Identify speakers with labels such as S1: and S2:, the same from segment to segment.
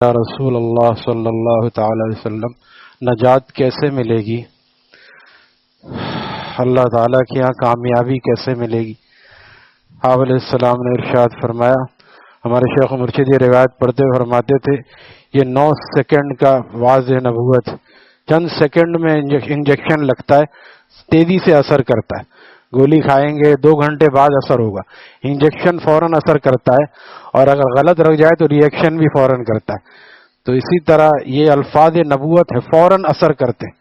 S1: یا رسول اللہ صلی اللہ تعالی علیہ وسلم، نجات کیسے ملے گی؟ اللہ تعالیٰ کے یہاں کامیابی کیسے ملے گی؟ آپ علیہ السلام نے ارشاد فرمایا، ہمارے شیخ مرشد یہ روایت پڑھتے ہوئے فرماتے تھے، یہ 9 سیکنڈ کا واضح نبوت، چند سیکنڈ میں انجیکشن لگتا ہے، تیزی سے اثر کرتا ہے۔ گولی کھائیں گے 2 گھنٹے بعد اثر ہوگا، انجیکشن فوراً اثر کرتا ہے، اور اگر غلط رکھ جائے تو ریئیکشن بھی فوراً کرتا ہے۔ تو اسی طرح یہ الفاظ نبوت ہے، فوراً اثر کرتے ہیں۔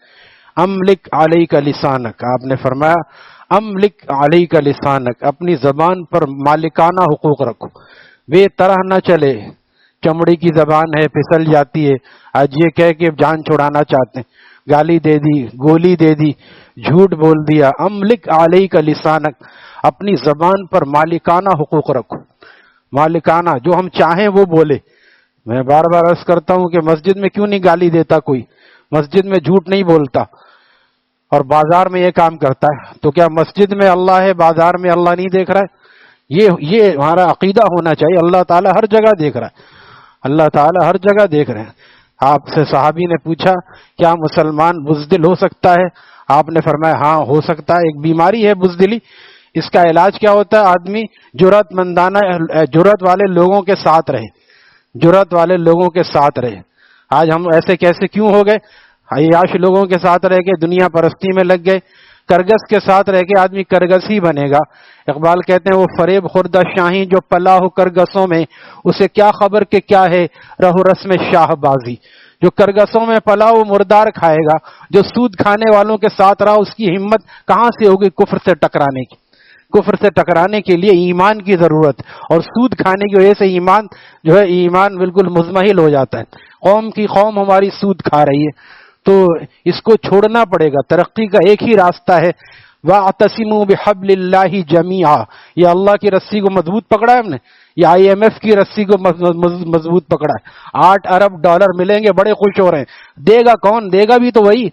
S1: املک علیک لسانک، آپ نے فرمایا املک علیک لسانک، اپنی زبان پر مالکانہ حقوق رکھو، بے طرح نہ چلے، چمڑی کی زبان ہے، پھسل جاتی ہے، آج یہ کہہ کے جان چھڑانا چاہتے ہیں، گالی دے دی، گولی دے دی، جھوٹ بول دیا۔ املک علیک لسانک، اپنی زبان پر مالکانہ حقوق رکھو، مالکانہ، جو ہم چاہیں وہ بولے۔ میں بار بار عرض کرتا ہوں کہ مسجد میں کیوں نہیں گالی دیتا کوئی، مسجد میں جھوٹ نہیں بولتا، اور بازار میں یہ کام کرتا ہے، تو کیا مسجد میں اللہ ہے، بازار میں اللہ نہیں دیکھ رہا ہے؟ یہ ہمارا عقیدہ ہونا چاہیے، اللہ تعالیٰ ہر جگہ دیکھ رہا ہے، اللہ تعالیٰ ہر جگہ دیکھ رہے ہیں۔ آپ سے صحابی نے پوچھا کیا مسلمان بزدل ہو سکتا ہے؟ آپ نے فرمایا ہاں ہو سکتا ہے، ایک بیماری ہے بزدلی، اس کا علاج کیا ہوتا ہے؟ آدمی جرأت والے لوگوں کے ساتھ رہے، جرأت والے لوگوں کے ساتھ رہے۔ آج ہم ایسے کیسے کیوں ہو گئے؟ عیاش لوگوں کے ساتھ رہ کے دنیا پرستی میں لگ گئے، کرگس کے ساتھ رہ کے آدمی کرگس ہی بنے گا۔ اقبال کہتے ہیں وہ فریب خوردہ شاہی جو پلا ہو کرگسوں میں، اسے کیا خبر کہ کیا ہے رہو رسم شاہ بازی۔ جو کرگسوں میں پلا وہ مردار کھائے گا، جو سود کھانے والوں کے ساتھ رہا اس کی ہمت کہاں سے ہوگی کفر سے ٹکرانے کی؟ کفر سے ٹکرانے کے لیے ایمان کی ضرورت، اور سود کھانے کی وجہ سے ایمان جو ہے ایمان بالکل مزمحل ہو جاتا ہے۔ قوم کی قوم ہماری سود کھا رہی ہے، تو اس کو چھوڑنا پڑے گا۔ ترقی کا ایک ہی راستہ ہے، وَاعْتَصِمُوا بِحَبْلِ اللَّهِ جَمِيعًا، یہ اللہ کی رسی کو مضبوط پکڑا ہے ہم نے، یہ IMF کی رسی کو مضبوط پکڑا ہے۔ $8 ارب ملیں گے، بڑے خوش ہو رہے ہیں۔ دے گا کون؟ دے گا بھی تو وہی،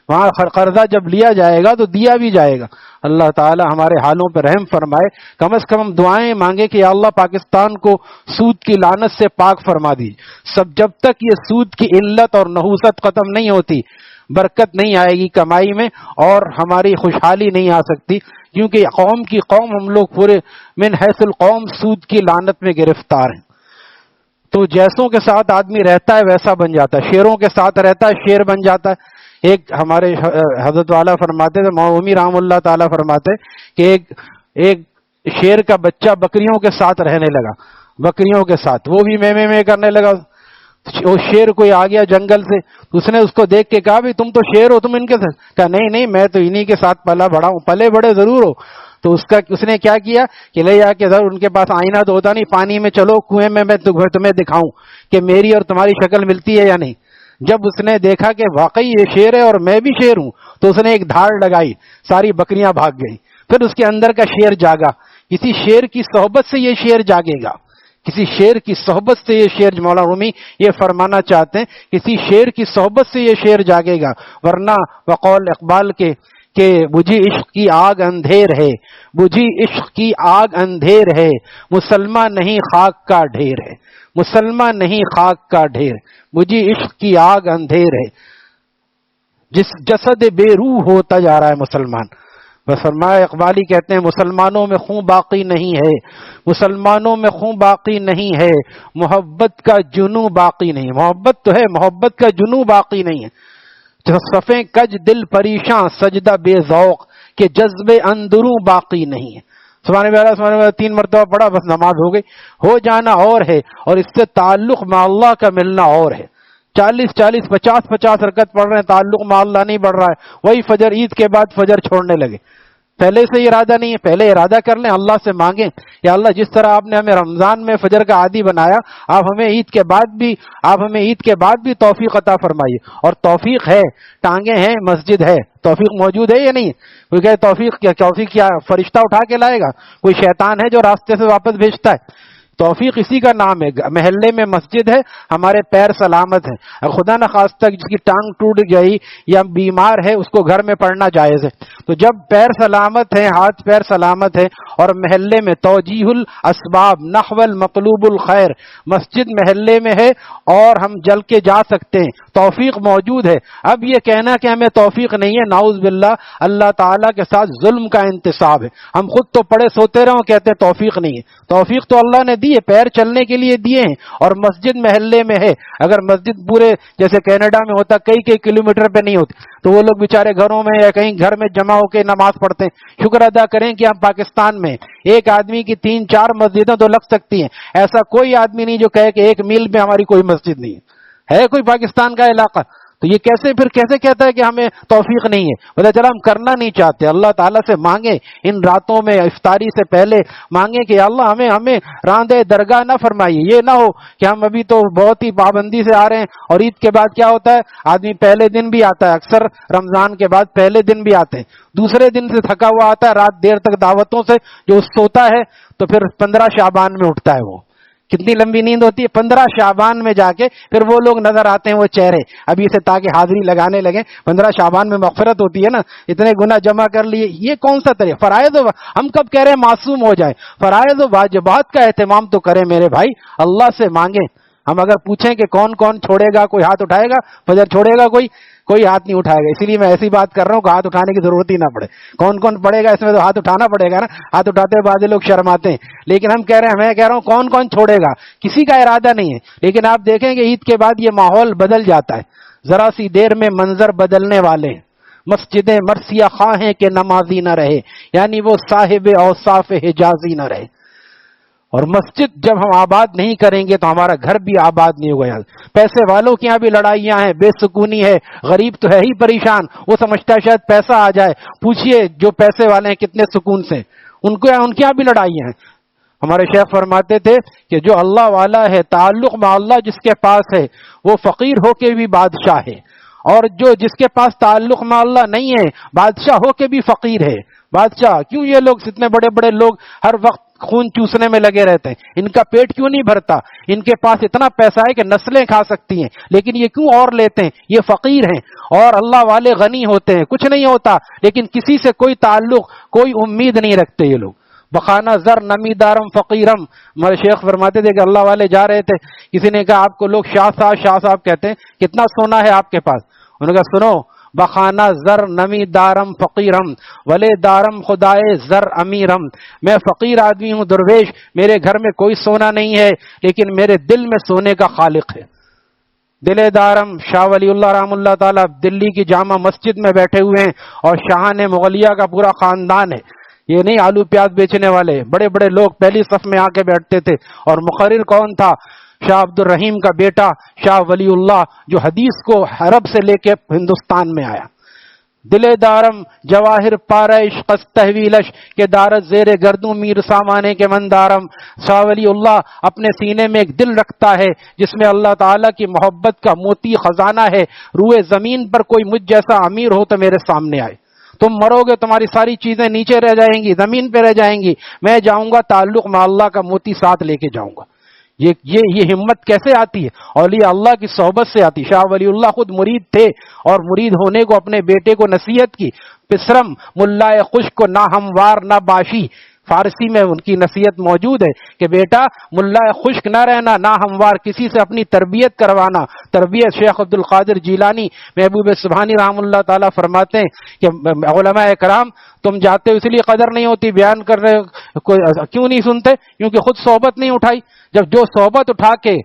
S1: وہاں قرضہ جب لیا جائے گا تو دیا بھی جائے گا۔ اللہ تعالی ہمارے حالوں پہ رحم فرمائے، کم از کم ہم دعائیں مانگے کہ یا اللہ پاکستان کو سود کی لعنت سے پاک فرما دیجیے۔ جب تک یہ سود کی علت اور نحوست ختم نہیں ہوتی، برکت نہیں آئے گی کمائی میں، اور ہماری خوشحالی نہیں آ سکتی، کیونکہ قوم کی قوم ہم لوگ پورے من حیث القوم سود کی لعنت میں گرفتار ہیں۔ تو جیسوں کے ساتھ آدمی رہتا ہے ویسا بن جاتا ہے، شیروں کے ساتھ رہتا ہے شیر بن جاتا ہے۔ ایک ہمارے حضرت والا فرماتے تھے، مومی رحم اللہ تعالیٰ فرماتے کہ ایک شیر کا بچہ بکریوں کے ساتھ رہنے لگا، بکریوں کے ساتھ، وہ بھی میں کرنے لگا۔ وہ شیر کوئی آ گیا جنگل سے، اس نے اس کو دیکھ کے کہا بھی تم تو شیر ہو، تم ان کے ساتھ؟ کہا نہیں میں تو انہی کے ساتھ پلا بڑا ہوں۔ پلے بڑے ضرور ہو، تو اس نے کیا کیا کہ لے جا کے ان کے پاس آئینہ تو ہوتا نہیں، پانی میں چلو کنویں میں تمہیں دکھاؤں کہ میری اور تمہاری شکل ملتی ہے یا نہیں۔ جب اس نے دیکھا کہ واقعی یہ شیر ہے اور میں بھی شیر ہوں، تو اس نے ایک دھاڑ لگائی، ساری بکریاں بھاگ گئیں۔ پھر اس کے اندر کا شیر جاگا۔ کسی شیر کی صحبت سے یہ شیر جاگے گا، کسی شیر کی صحبت سے یہ شیر، مولانا رومی یہ فرمانا چاہتے ہیں کسی شیر کی صحبت سے یہ شیر جاگے گا، ورنہ وقول اقبال کے کہ بجھی عشق کی آگ اندھیر ہے، بجھی عشق کی آگ اندھیر ہے، مسلمان نہیں خاک کا ڈھیر ہے، مسلمان نہیں خاک کا ڈھیر، بجھی عشق کی آگ اندھیر ہے۔ جس جسد بے روح ہوتا جا رہا ہے مسلمان، بس فرمایا اقبالی کہتے ہیں مسلمانوں میں خون باقی نہیں ہے، مسلمانوں میں خون باقی نہیں ہے، محبت کا جنوں باقی نہیں، محبت تو ہے، محبت کا جنوں باقی نہیں ہے۔ صفیں کج دل پریشاں سجدہ بے ذوق، کہ جذبے اندروں باقی نہیں ہے۔ سبحان اللہ 3 مرتبہ پڑھا، بس نماز ہو گئی۔ ہو جانا اور ہے، اور اس سے تعلق مع اللہ کا ملنا اور ہے۔ 40 50 رکعت پڑھ رہے ہیں، تعلق مع اللہ نہیں بڑھ رہا ہے، وہی فجر، عید کے بعد فجر چھوڑنے لگے۔ پہلے سے ارادہ نہیں ہے، پہلے ارادہ کر لیں، اللہ سے مانگیں یا اللہ جس طرح آپ نے ہمیں رمضان میں فجر کا عادی بنایا، آپ ہمیں عید کے بعد بھی توفیق عطا فرمائیے۔ اور توفیق ہے، ٹانگیں ہیں، مسجد ہے، توفیق موجود ہے یا نہیں؟ کوئی کہے توفیق کیا فرشتہ اٹھا کے لائے گا؟ کوئی شیطان ہے جو راستے سے واپس بھیجتا ہے؟ توفیق اسی کا نام ہے. محلے میں مسجد ہے, ہمارے پیر سلامت ہیں. اگر خدا نخواستہ جس کی ٹانگ ٹوٹ گئی یا بیمار ہے, اس کو گھر میں پڑھنا جائز ہے. تو جب پیر سلامت ہیں, ہاتھ پیر سلامت ہے, اور محلے میں توجیہ الاسباب نحو المطلوب الخیر, مسجد محلے میں ہے اور ہم جل کے جا سکتے ہیں, توفیق موجود ہے. اب یہ کہنا کہ ہمیں توفیق نہیں ہے, نعوذ باللہ, اللہ تعالیٰ کے ساتھ ظلم کا انتصاب ہے. ہم خود تو پڑے سوتے رہو, کہتے ہیں توفیق نہیں ہے. توفیق تو اللہ نے دی ہے, پیر چلنے کے لیے دیے ہیں, اور مسجد محلے میں ہے. اگر مسجد پورے جیسے کینیڈا میں ہوتا کئی کلومیٹر پہ نہیں ہوتی, تو وہ لوگ بیچارے گھروں میں یا کہیں گھر میں جمع ہو کے نماز پڑھتے ہیں. شکر ادا کریں کہ ہم پاکستان میں ایک آدمی کی 3-4 مسجدیں تو لگ سکتی ہیں. ایسا کوئی آدمی نہیں جو کہے کہ 1 میل میں ہماری کوئی مسجد نہیں ہے کوئی پاکستان کا علاقہ. تو یہ کیسے کہتا ہے کہ ہمیں توفیق نہیں ہے؟ پتہ چلا ہم کرنا نہیں چاہتے. اللہ تعالیٰ سے مانگیں, ان راتوں میں افطاری سے پہلے مانگیں کہ اللہ ہمیں راندے درگاہ نہ فرمائیے. یہ نہ ہو کہ ہم ابھی تو بہت ہی پابندی سے آ رہے ہیں, اور عید کے بعد کیا ہوتا ہے, آدمی پہلے دن بھی آتا ہے, اکثر رمضان کے بعد پہلے دن بھی آتے ہیں, دوسرے دن سے تھکا ہوا آتا ہے, رات دیر تک دعوتوں سے جو سوتا ہے, تو پھر 15 شعبان میں اٹھتا ہے. وہ کتنی لمبی نیند ہوتی ہے, 15 شعبان میں جا کے پھر وہ لوگ نظر آتے ہیں, وہ چہرے ابھی سے تاکہ حاضری لگانے لگے. 15 شعبان میں مغفرت ہوتی ہے نا, اتنے گناہ جمع کر لیے. یہ کون سا طریقہ؟ فرائض ہم کب کہہ رہے ہیں معصوم ہو جائیں؟ فرائض و واجبات کا اہتمام تو کریں میرے بھائی, اللہ سے مانگیں. ہم اگر پوچھیں کہ کون کون چھوڑے گا, کوئی ہاتھ اٹھائے گا؟ فجر چھوڑے گا کوئی ہاتھ نہیں اٹھائے گا. اسی لیے میں ایسی بات کر رہا ہوں کہ ہاتھ اٹھانے کی ضرورت ہی نہ پڑے. کون کون پڑے گا اس میں؟ تو ہاتھ اٹھانا پڑے گا نا. ہاتھ اٹھاتے ہوئے بعض لوگ شرماتے ہیں, لیکن ہم کہہ رہے ہیں, میں کہہ رہا ہوں کون کون چھوڑے گا. کسی کا ارادہ نہیں ہے, لیکن آپ دیکھیں کہ عید کے بعد یہ ماحول بدل جاتا ہے. ذرا سی دیر میں منظر بدلنے والے ہیں. مسجدیں مرثیہ خواہیں کہ نمازی نہ رہے, یعنی وہ صاحب اوصاف حجازی نہ رہے. اور مسجد جب ہم آباد نہیں کریں گے تو ہمارا گھر بھی آباد نہیں ہوگا. پیسے والوں کے یہاں بھی لڑائیاں ہیں, بے سکونی ہے, غریب تو ہے ہی پریشان, وہ سمجھتا ہے شاید پیسہ آ جائے. پوچھئے جو پیسے والے ہیں کتنے سکون سے, ان کے یہاں بھی لڑائیاں ہیں. ہمارے شیخ فرماتے تھے کہ جو اللہ والا ہے, تعلق میں اللہ جس کے پاس ہے, وہ فقیر ہو کے بھی بادشاہ ہے, اور جو جس کے پاس تعلق میں اللہ نہیں ہے, بادشاہ ہو کے بھی فقیر ہے. بادشاہ کیوں؟ یہ لوگ اتنے بڑے بڑے لوگ ہر وقت خون چوسنے میں لگے رہتے ہیں, ان کا پیٹ کیوں نہیں بھرتا؟ ان کے پاس اتنا پیسہ ہے کہ نسلیں کھا سکتی ہیں, لیکن یہ کیوں اور لیتے ہیں؟ یہ فقیر ہیں. اور اللہ والے غنی ہوتے ہیں, کچھ نہیں ہوتا, لیکن کسی سے کوئی تعلق, کوئی امید نہیں رکھتے یہ لوگ. بخانہ زر نمی دارم فقیرم. ہمارے شیخ فرماتے تھے کہ اللہ والے جا رہے تھے, کسی نے کہا آپ کو لوگ شاہ صاحب کہتے ہیں, کتنا سونا ہے آپ کے پاس؟ انہوں نے کہا سنو, بخانہ زر نمی دارم فقیرم ولے دارم خدائے زر امیرم. میں فقیر آدمی ہوں درویش, میرے گھر میں کوئی سونا نہیں ہے, لیکن میرے دل میں سونے کا خالق ہے. دل دارم شاہ ولی اللہ رحم اللہ تعالیٰ دلی کی جامع مسجد میں بیٹھے ہوئے ہیں, اور شاہان مغلیہ کا پورا خاندان ہے. یہ نہیں آلو پیاز بیچنے والے, بڑے بڑے لوگ پہلی صف میں آ کے بیٹھتے تھے. اور مقرر کون تھا؟ شاہ عبد الرحیم کا بیٹا شاہ ولی اللہ, جو حدیث کو عرب سے لے کے ہندوستان میں آیا. دل دارم جواہر پارش قص تحویلش کے دارت زیر گردوں میر سامانے کے مندارم. شاہ ولی اللہ اپنے سینے میں ایک دل رکھتا ہے جس میں اللہ تعالیٰ کی محبت کا موتی خزانہ ہے. روئے زمین پر کوئی مجھ جیسا امیر ہو تو میرے سامنے آئے. تم مرو گے, تمہاری ساری چیزیں نیچے رہ جائیں گی, زمین پہ رہ جائیں گی, میں جاؤں گا تعلق میں اللہ کا موتی ساتھ لے کے جاؤں گا. یہ ہمت کیسے آتی ہے؟ اولیاء اللہ کی صحبت سے آتی. شاہ ولی اللہ خود مرید تھے, اور مرید ہونے کو اپنے بیٹے کو نصیحت کی, پسرم ملائے خشک کو نہ ہموار نہ باشی. فارسی میں ان کی نصیحت موجود ہے کہ بیٹا ملا خشک نہ رہنا, نہ ہموار, کسی سے اپنی تربیت کروانا. تربیت شیخ عبد القادر جیلانی محبوب سبحانی رحم اللہ تعالیٰ فرماتے ہیں کہ علماء کرام تم جاتے ہو اس لیے قدر نہیں ہوتی, بیان کر رہے کیوں نہیں سنتے؟ کیونکہ خود صحبت نہیں اٹھائی. جب جو صحبت اٹھا کے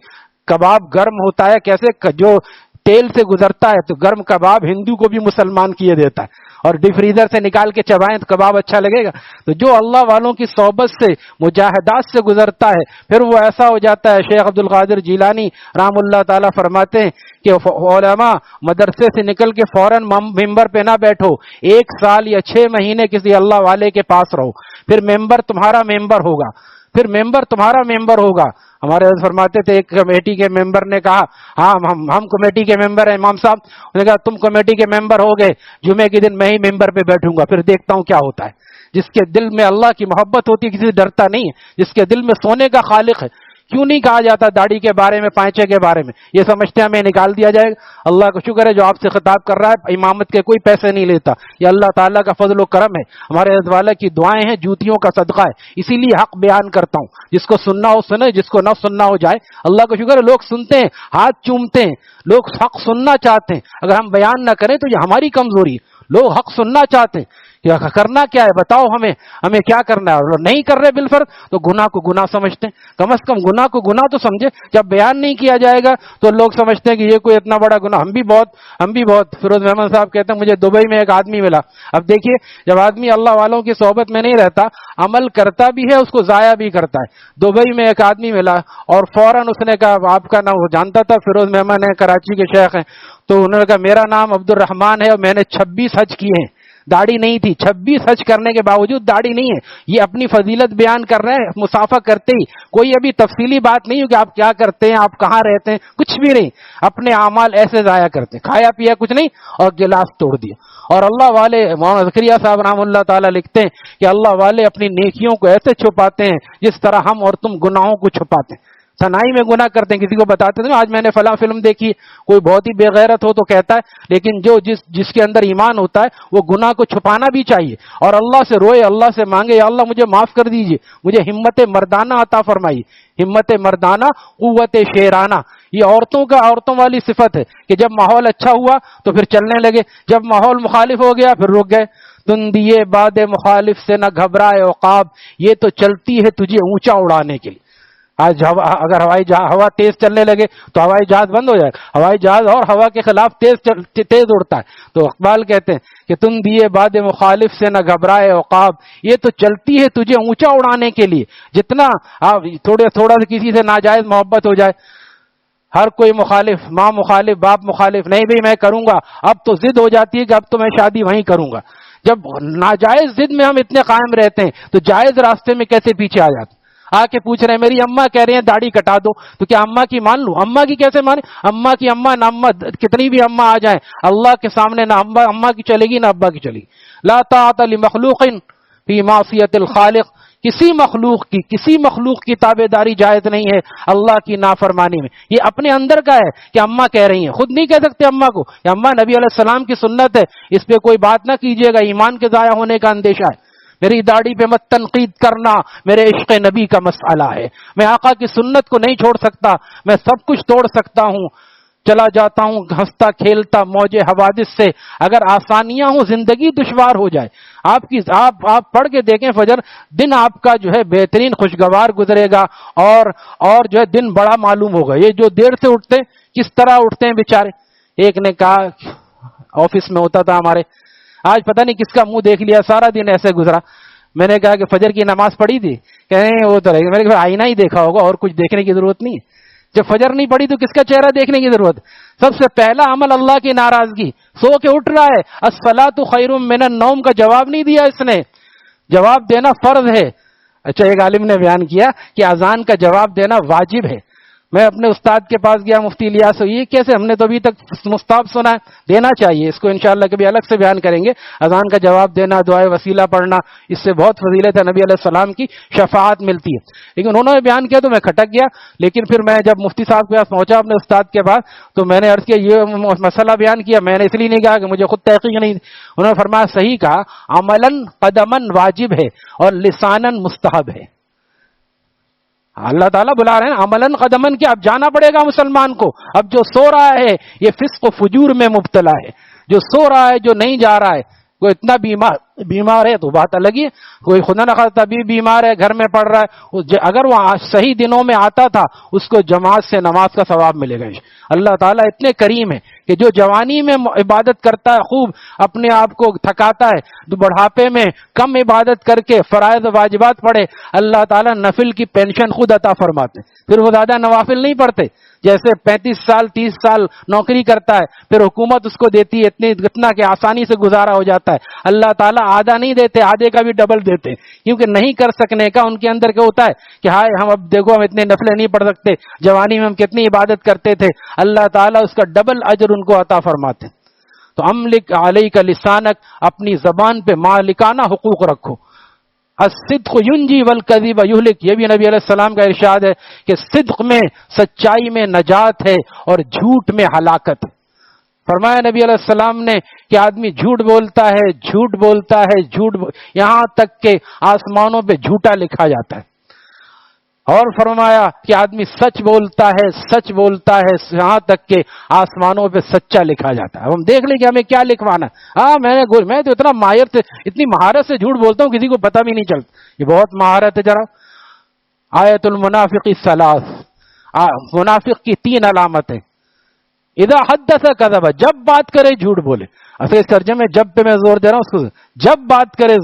S1: کباب گرم ہوتا ہے, کیسے جو تیل سے گزرتا ہے تو گرم کباب ہندو کو بھی مسلمان کیے دیتا ہے, اور ڈی فریزر سے نکال کے چبائیں تو کباب اچھا لگے گا. تو جو اللہ والوں کی صحبت سے مجاہدات سے گزرتا ہے پھر وہ ایسا ہو جاتا ہے. شیخ عبد القادر جیلانی رحم اللہ تعالیٰ فرماتے ہیں کہ علماء مدرسے سے نکل کے فوراً ممبر پہ نہ بیٹھو, 1 سال یا 6 مہینے کسی اللہ والے کے پاس رہو, پھر ممبر تمہارا ممبر ہوگا, پھر ممبر تمہارا ممبر ہوگا. ہمارے فرماتے تھے ایک کمیٹی کے ممبر نے کہا ہاں ہم کمیٹی کے ممبر ہیں امام صاحب. انہوں نے کہا تم کمیٹی کے ممبر ہو گئے, جمعے کے دن میں ہی ممبر پہ بیٹھوں گا, پھر دیکھتا ہوں کیا ہوتا ہے. جس کے دل میں اللہ کی محبت ہوتی ہے کسی سے ڈرتا نہیں ہے, جس کے دل میں سونے کا خالق ہے. کیوں نہیں کہا جاتا داڑھی کے بارے میں، پائچے کے بارے میں؟ یہ سمجھتے ہیں ہمیں نکال دیا جائے گا۔ اللہ کا شکر ہے جو آپ سے خطاب کر رہا ہے امامت کے کوئی پیسے نہیں لیتا، یہ اللہ تعالیٰ کا فضل و کرم ہے، ہمارے حضرت والا کی دعائیں ہیں، جوتیوں کا صدقہ ہے، اسی لیے حق بیان کرتا ہوں، جس کو سننا ہو سنے، جس کو نہ سننا ہو جائے۔ اللہ کا شکر ہے لوگ سنتے ہیں، ہاتھ چومتے ہیں، لوگ حق سننا چاہتے ہیں، اگر ہم بیان نہ کریں تو یہ ہماری کمزوری ہے۔ لوگ حق سننا چاہتے ہیں، کیا کرنا کیا ہے بتاؤ ہمیں کیا کرنا ہے، اور نہیں کر رہے بالفرض تو گناہ کو گناہ سمجھتے ہیں۔ کم از کم گناہ کو گناہ تو سمجھے، جب بیان نہیں کیا جائے گا تو لوگ سمجھتے ہیں کہ یہ کوئی اتنا بڑا گناہ۔ ہم بھی بہت فیروز محمد صاحب کہتے ہیں مجھے دبئی میں ایک آدمی ملا۔ اب دیکھیے جب آدمی اللہ والوں کی صحبت میں نہیں رہتا، عمل کرتا بھی ہے، اس کو ضائع بھی کرتا ہے۔ دبئی میں ایک آدمی ملا اور فوراً اس نے کہا، آپ کا نام وہ جانتا تھا، فیروز محمد ہے، کراچی کے شیخ ہیں، تو انہوں نے کہا میرا نام عبد الرحمان ہے اور میں نے 26 حج کیے ہیں۔ داڑھی نہیں تھی، 26 حج کرنے کے باوجود داڑھی نہیں ہے۔ یہ اپنی فضیلت بیان کر رہے ہیں مسافہ کرتے ہی، کوئی ابھی تفصیلی بات نہیں ہو کہ آپ کیا کرتے ہیں، آپ کہاں رہتے ہیں، کچھ بھی نہیں، اپنے اعمال ایسے ضائع کرتے ہیں، کھایا پیا کچھ نہیں اور گلاس توڑ دیا۔ اور اللہ والے مولانا زکریا صاحب رحمہ اللہ تعالیٰ لکھتے ہیں کہ اللہ والے اپنی نیکیوں کو ایسے چھپاتے ہیں جس طرح ہم اور تم گناہوں کو چھپاتے ہیں۔ تنہائی میں گناہ کرتے ہیں، کسی کو بتاتے تھے آج میں نے فلاں فلم دیکھی، کوئی بہت ہی بے غیرت ہو تو کہتا ہے، لیکن جس کے اندر ایمان ہوتا ہے وہ گناہ کو چھپانا بھی چاہیے اور اللہ سے روئے، اللہ سے مانگے، یا اللہ مجھے معاف کر دیجئے، مجھے ہمت مردانہ عطا فرمائیے۔ ہمت مردانہ، قوت شیرانہ، یہ عورتوں والی صفت ہے کہ جب ماحول اچھا ہوا تو پھر چلنے لگے، جب ماحول مخالف ہو گیا پھر رک گئے۔ تم دیے باد مخالف سے نہ گھبرائے عقاب، یہ تو چلتی ہے تجھے اونچا اڑانے کے لیے۔ آج اگر ہوا تیز چلنے لگے تو ہوائی جہاز بند ہو جائے، ہوائی جہاز اور ہوا کے خلاف تیز اڑتا ہے۔ تو اقبال کہتے ہیں کہ تم دیے باد مخالف سے نہ گھبرائے عقاب، یہ تو چلتی ہے تجھے اونچا اڑانے کے لیے۔ جتنا تھوڑا سے کسی سے ناجائز محبت ہو جائے، ہر کوئی مخالف، ماں مخالف، باپ مخالف، نہیں بھئی میں کروں گا، اب تو ضد ہو جاتی ہے کہ اب تو میں شادی وہیں کروں گا۔ جب ناجائز ضد میں ہم اتنے قائم رہتے ہیں تو جائز راستے میں کیسے پیچھے آ جاتے ہیں؟ آ کے پوچھ رہے ہیں میری اماں کہہ رہی ہیں داڑھی کٹا دو، تو کیا اماں کی مان لوں؟ اماں کی کیسے مانے؟ اماں کی اماں نہ اماں، کتنی بھی اماں آ جائیں اللہ کے سامنے نہ اماں کی چلے گی نہ ابا کی چلے گی۔ لا طاعت لمخلوق فی معصیت الخالق، کسی مخلوق کی تابع داری جائز نہیں ہے اللہ کی نافرمانی میں۔ یہ اپنے اندر کا ہے کہ اماں کہہ رہی ہیں، خود نہیں کہہ سکتے اماں کو کہ اماں نبی علیہ السلام کی سنت ہے، اس پہ کوئی بات نہ کیجیے گا، ایمان کے ضائع ہونے کا اندیشہ ہے۔ میری داڑھی پہ مت تنقید کرنا، میرے عشق نبی کا مسئلہ ہے، میں آقا کی سنت کو نہیں چھوڑ سکتا، میں سب کچھ توڑ سکتا ہوں، چلا جاتا ہوں ہنستا کھیلتا موج حوادث سے۔ اگر آسانیاں ہوں زندگی دشوار ہو جائے، آپ پڑھ کے دیکھیں فجر، دن آپ کا جو ہے بہترین خوشگوار گزرے گا اور جو ہے دن بڑا معلوم ہوگا۔ یہ جو دیر سے اٹھتے کس طرح اٹھتے ہیں بیچارے۔ ایک نے کہا آفس میں ہوتا تھا ہمارے، آج پتہ نہیں کس کا منہ دیکھ لیا، سارا دن ایسے گزرا۔ میں نے کہا کہ فجر کی نماز پڑھی تھی؟ کہیں وہ تو رہے گا، میں نے کہا آئینہ ہی دیکھا ہوگا اور کچھ دیکھنے کی ضرورت نہیں ہے۔ جب فجر نہیں پڑی تو کس کا چہرہ دیکھنے کی ضرورت؟ سب سے پہلا عمل اللہ کی ناراضگی۔ سو کے اٹھ رہا ہے، الصلاۃ خیر من النوم کا جواب نہیں دیا اس نے، جواب دینا فرض ہے۔ اچھا ایک عالم نے بیان کیا کہ اذان کا جواب دینا واجب ہے۔ میں اپنے استاد کے پاس گیا مفتی الیاس، یہ کیسے؟ ہم نے تو ابھی تک مستحب سنا ہے، دینا چاہیے، اس کو انشاءاللہ کبھی الگ سے بیان کریں گے۔ اذان کا جواب دینا، دعائے وسیلہ پڑھنا، اس سے بہت فضیلت ہے، نبی علیہ السلام کی شفاعت ملتی ہے۔ لیکن انہوں نے بیان کیا تو میں کھٹک گیا، لیکن پھر میں جب مفتی صاحب کے پاس پہنچا اپنے استاد کے پاس تو میں نے عرض کیا یہ مسئلہ بیان کیا، میں نے اس لیے نہیں کہا کہ مجھے خود تحقیق نہیں۔ انہوں نے فرمایا صحیح کہا، عملاً قدماً واجب ہے اور لساناً مستحب ہے۔ اللہ تعالیٰ بلا رہے ہیں عملاً قدماً کہ اب جانا پڑے گا مسلمان کو۔ اب جو سو رہا ہے یہ فسق و فجور میں مبتلا ہے، جو سو رہا ہے، جو نہیں جا رہا ہے، کوئی اتنا بیمار ہے تو بات الگ ہی ہے، کوئی خدا نخواستہ بھی بیمار ہے گھر میں پڑ رہا ہے، اگر وہ صحیح دنوں میں آتا تھا اس کو جماعت سے نماز کا ثواب ملے گا۔ اللہ تعالیٰ اتنے کریم ہے کہ جو جوانی میں عبادت کرتا ہے، خوب اپنے آپ کو تھکاتا ہے، تو بڑھاپے میں کم عبادت کر کے فرائض واجبات پڑھے، اللہ تعالیٰ نفل کی پینشن خود عطا فرماتے ہیں۔ پھر وہ زیادہ نوافل نہیں پڑھتے، جیسے 35 سال 30 سال نوکری کرتا ہے پھر حکومت اس کو دیتی ہے اتنا کہ آسانی سے گزارا ہو جاتا ہے، اللہ تعالیٰ آدھا نہیں دیتے، آدھے کا بھی ڈبل دیتے، کیونکہ نہیں کر سکنے کا ان کے اندر کیا ہوتا ہے کہ ہائے ہم اب دیکھو ہم اتنے نفلیں نہیں پڑھ سکتے، جوانی میں ہم کتنی عبادت کرتے تھے، اللہ تعالیٰ اس کا ڈبل اجر ان کو عطا فرماتے۔ تو املک علیک لسانک، اپنی زبان پہ مالکانہ حقوق رکھو۔ الصدق ینجی والکذب یہلک، یہ بھی نبی علیہ السلام کا ارشاد ہے کہ صدق میں، سچائی میں نجات ہے اور جھوٹ میں ہلاکت ہے۔ فرمایا نبی علیہ السلام نے کہ آدمی جھوٹ بولتا ہے، یہاں تک کہ آسمانوں پہ جھوٹا لکھا جاتا ہے، اور فرمایا کہ آدمی سچ بولتا ہے یہاں تک کہ آسمانوں پہ سچا لکھا جاتا ہے۔ اب ہم دیکھ لیں کہ ہمیں کیا لکھوانا ہے۔ میں تو اتنا ماہر سے، اتنی مہارت سے جھوٹ بولتا ہوں کسی کو پتہ بھی نہیں چلتا، یہ بہت مہارت ہے۔ ذرا آیت المنافق ثلاث، منافق کی 3 علامتیں۔ اذا حدث کذب، جب بات کرے جھوٹ بولے۔ اصل ترجمے جب پہ میں زور دے رہا ہوں اس کو، جب بات کرے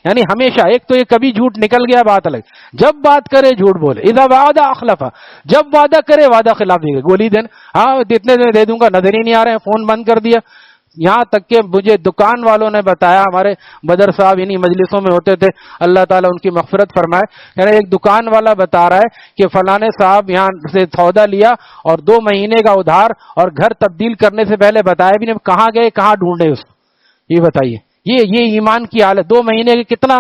S1: یعنی ہمیشہ، ایک تو یہ کبھی جھوٹ نکل گیا بات الگ، جب بات کرے جھوٹ بولے۔ اذا وعد اخلف، جب وعدہ کرے وعدہ خلاف دے گا، گولی دینا، اتنے دے دوں گا، نظر ہی نہیں آ رہے ہیں، فون بند کر دیا۔ یہاں تک کہ مجھے دکان والوں نے بتایا، ہمارے بدر صاحب انہی مجلسوں میں ہوتے تھے، اللہ تعالیٰ ان کی مغفرت فرمائے، یعنی ایک دکان والا بتا رہا ہے کہ فلانے صاحب یہاں سے سودا لیا اور 2 مہینے کا ادھار، اور گھر تبدیل کرنے سے پہلے بتایا بھی نہیں کہاں گئے، کہاں ڈھونڈے اس کو۔ یہ بتائیے، یہ ایمان کی حالت۔ 2 مہینے کے کتنا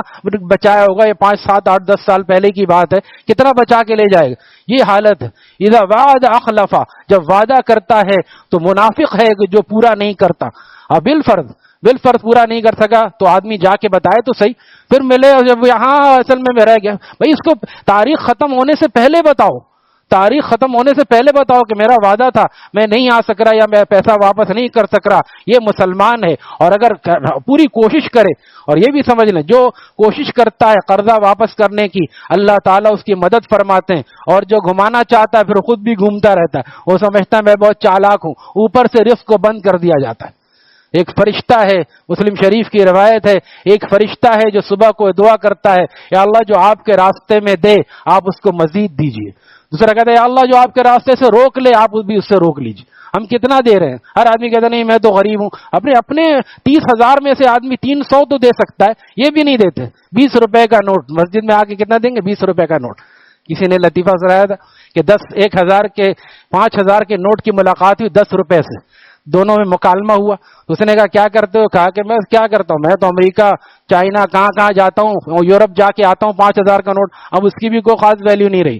S1: بچایا ہوگا، یہ 5 7 8 10 سال پہلے کی بات ہے، کتنا بچا کے لے جائے گا، یہ حالت ہے۔ اذا وعد اخلفا، جب وعدہ کرتا ہے تو منافق ہے جو پورا نہیں کرتا۔ اب بالفرض پورا نہیں کر سکا تو آدمی جا کے بتائے تو صحیح، پھر ملے جب یہاں اصل میں رہ گیا، بھائی اس کو تاریخ ختم ہونے سے پہلے بتاؤ، کہ میرا وعدہ تھا، میں نہیں آ سک رہا یا میں پیسہ واپس نہیں کر سک رہا۔ یہ مسلمان ہے، اور اگر پوری کوشش کرے، اور یہ بھی سمجھ لیں جو کوشش کرتا ہے قرضہ واپس کرنے کی، اللہ تعالیٰ اس کی مدد فرماتے ہیں، اور جو گھمانا چاہتا ہے پھر خود بھی گھومتا رہتا ہے، وہ سمجھتا ہے میں بہت چالاک ہوں، اوپر سے رزق کو بند کر دیا جاتا ہے۔ ایک فرشتہ ہے، مسلم شریف کی روایت ہے، ایک فرشتہ ہے جو صبح کو دعا کرتا ہے، یا اللہ جو آپ کے راستے میں دے آپ اس کو مزید دیجئے۔ دوسرا کہتا ہے یا اللہ جو آپ کے راستے سے روک لے آپ بھی اس سے روک لیجئے۔ ہم کتنا دے رہے ہیں؟ ہر آدمی کہتا نہیں میں تو غریب ہوں، اپنے 30,000 میں سے آدمی 300 تو دے سکتا ہے، یہ بھی نہیں دیتے۔ 20 روپے کا نوٹ مسجد میں آ کے کتنا دیں گے؟ 20 روپے کا نوٹ۔ کسی نے لطیفہ سنایا تھا کہ 5,000 کے نوٹ کی ملاقات ہوئی 10 روپے سے، دونوں میں مکالمہ ہوا۔ اس نے کہا کیا کرتے ہو؟ کہا کہ میں کیا کرتا ہوں، میں تو امریکہ، چائنا، کہاں جاتا ہوں، یورپ جا کے آتا ہوں، 5,000 کا نوٹ، اب اس کی بھی کوئی خاص ویلیو نہیں رہی۔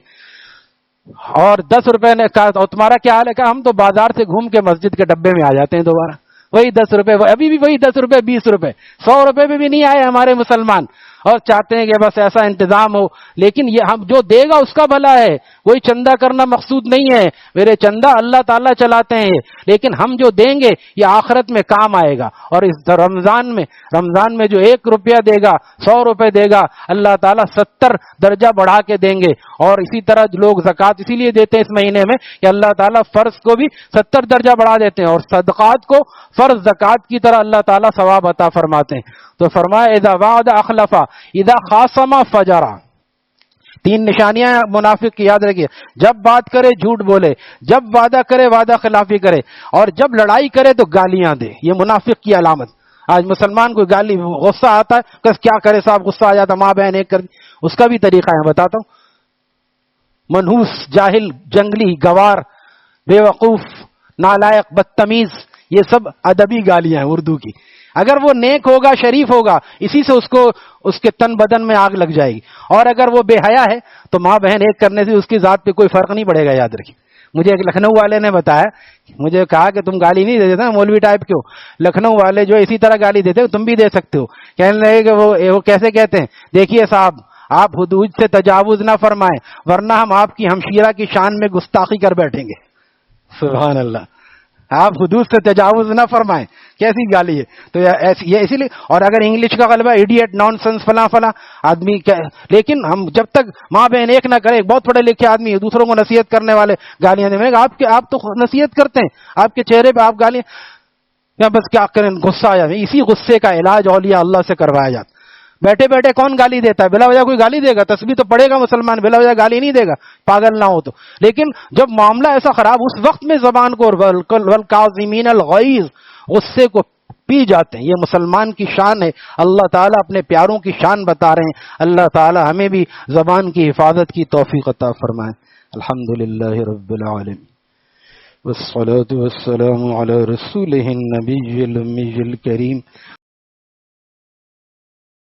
S1: اور 10 روپے نے کہا اور تمہارا کیا حال ہے؟ کہا ہم تو بازار سے گھوم کے مسجد کے ڈبے میں آ جاتے ہیں دوبارہ، وہی 10 روپے، ابھی بھی وہی 10 روپے، 20 روپے، 100 روپے میں بھی نہیں آئے ہمارے مسلمان، اور چاہتے ہیں کہ بس ایسا انتظام ہو۔ لیکن یہ ہم جو دے گا اس کا بھلا ہے، کوئی چندہ کرنا مقصود نہیں ہے، میرے چندہ اللہ تعالیٰ چلاتے ہیں، لیکن ہم جو دیں گے یہ آخرت میں کام آئے گا۔ اور اس رمضان میں جو 1 روپیہ دے گا، 100 روپے دے گا، اللہ تعالیٰ 70 درجہ بڑھا کے دیں گے۔ اور اسی طرح لوگ زکوٰۃ اسی لیے دیتے ہیں اس مہینے میں کہ اللہ تعالیٰ فرض کو بھی 70 درجہ بڑھا دیتے ہیں، اور صدقات کو فرض زکوٰۃ کی طرح اللہ تعالیٰ ثواب عطا فرماتے ہیں۔ تو فرمایا اذا وعد اخلفا، اذا خاصم فجرا۔ 3 نشانیاں منافق کی یاد رکھیے، جب بات کرے جھوٹ بولے، جب وعدہ کرے وعدہ خلافی کرے، اور جب لڑائی کرے تو گالیاں دے۔ یہ منافق کی علامت۔ آج مسلمان کو گالی، غصہ آتا ہے کہ کیا کرے صاحب، غصہ آ جاتا، ماں بہن ایک کر دی، اس کا بھی طریقہ ہے بتاتا ہوں۔ منحوس، جاہل، جنگلی، گوار، بے وقوف، نالائق، بدتمیز، یہ سب ادبی گالیاں ہیں اردو کی۔ اگر وہ نیک ہوگا، شریف ہوگا، اسی سے اس کے تن بدن میں آگ لگ جائے گی، اور اگر وہ بے حیا ہے تو ماں بہن ایک کرنے سے اس کی ذات پہ کوئی فرق نہیں پڑے گا، یاد رکھیے۔ مجھے ایک لکھنؤ والے نے بتایا، مجھے کہا کہ تم گالی نہیں دیتے نا مولوی ٹائپ کیوں؟ لکھنؤ والے جو اسی طرح گالی دیتے تم بھی دے سکتے ہو۔ کہنے لگے کہ وہ کیسے کہتے ہیں؟ دیکھیے صاحب، آپ حدود سے تجاوز نہ فرمائیں ورنہ ہم آپ کی ہمشیرہ کی شان میں گستاخی کر بیٹھیں گے۔ سبحان اللہ، آپ حدود سے تجاوز نہ فرمائیں، کیسی گالی ہے؟ تو یہ اسی لیے، اور اگر انگلش کا غلبہ ایڈیٹ، نان سنس، فلاں آدمی، لیکن ہم جب تک ماں بہن ایک نہ کرے، بہت پڑھے لکھے آدمی دوسروں کو نصیحت کرنے والے گالیاں دیں، آپ تو نصیحت کرتے ہیں، آپ کے چہرے پہ آپ گالیاں، یا بس کیا کریں، غصہ آ جاتا ہے۔ اسی غصے کا علاج اولیاء اللہ سے کروایا جاتا۔ بیٹھے بیٹھے کون گالی دیتا ہے؟ بلا وجہ کوئی گالی دے گا؟ تسبیح تو پڑھے گا مسلمان، بلا وجہ گالی نہیں دے گا، پاگل نہ ہو تو۔ لیکن جب معاملہ ایسا خراب، اس وقت میں زبان کو، والکاظمین الغیظ، غصے کو پی جاتے ہیں۔ یہ مسلمان کی شان ہے، اللہ تعالیٰ اپنے پیاروں کی شان بتا رہے ہیں۔ اللہ تعالیٰ ہمیں بھی زبان کی حفاظت کی توفیق عطا فرمائے۔ الحمدللہ رب العالمین، والصلاة والسلام علی رسولہ النبی الامی الکریم